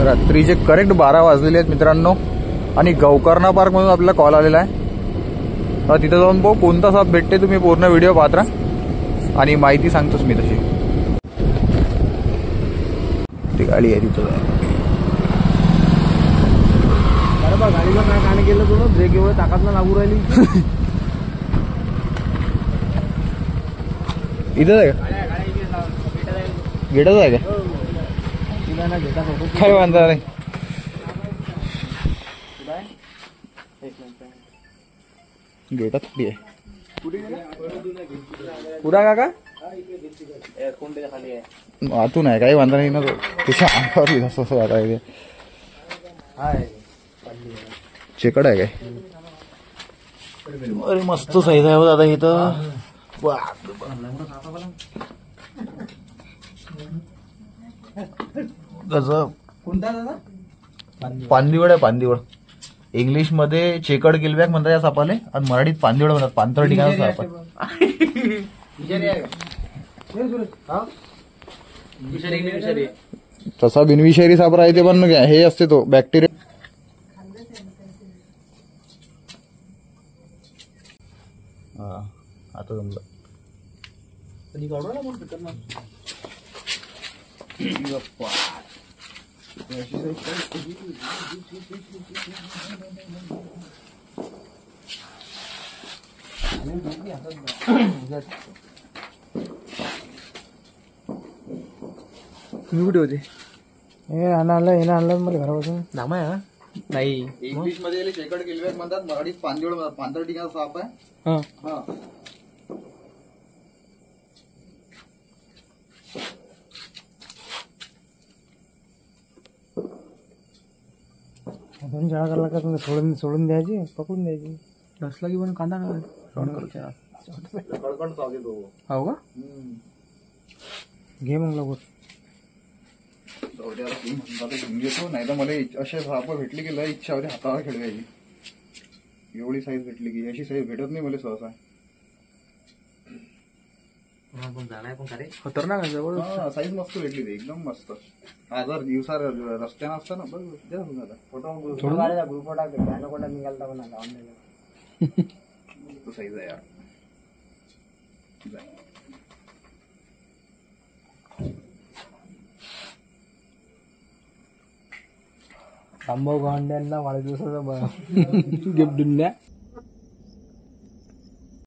रात्रीचे करेक्ट 12 वाजलेले आहेत मित्रांनो आणि गौकर्णा पार्क मधून आपल्याला कॉल आलेला आहे. तिथं जाऊन पाहू कोणता साप भेटते. तुम्ही पूर्ण व्हिडिओ पाहत राहा आणि माहिती सांगतोच मी तशी. ती गाडी आहे तिथं. गाडीला काय काने केलं तुला ब्रेक एवढं ताकद ना लागू राहिली. इथं आहे का गेटच आहे का काय बांधणार नाही. गेटात कुठे आहे पुढा काका आतून आहे काही बांधणार नाही ना तो. त्याच्या अंगावर असं आता आहे चेकड आहे काय. अरे मस्त साईज आहे दादा इथं. गजब. कोणता दादा पांदिवड आहे पांदिवड. इंग्लिश मध्ये चेकड गिलबॅक म्हणतात या सापाले आणि मराठीत पांदिवड म्हणतात. पांथळ ठिकाणचा साप आहे. तसा बिनविषारी साप राहते पण हे असते तो बॅक्टेरिया. आता जमलं तुम्ही कुठे होते. हे आणलं आणलं मला घरापासून नाम आहे नाही. इंग्लिश मध्ये चेकड गिलबॅक म्हणतात मराठीत पांदिवड म्हणतात. पांथळ ठिकाणचा साप आहे. हा दोन शाळा करायला का तुम्ही सोडून द्यायची पकडून द्यायची. नसला की पण कांदा कडकड चाव येतो. हो का घे मग लवकर. घेतो नाही तर मला असे साप भेटले की लय इच्छा होती हातावर खेळवायची. एवढी साईज भेटली की अशी साईज भेटत नाही मला सहसा. खतरनाक आहे जवळ. साईज मस्त भेटली ती एकदम मस्त. हा जर दिवसा रस्त्यानं असतं ना बघ फोटो साईज आहे यार. खांबव गांड्यांना वाढदिवसाचा गिफ्ट देऊन द्या.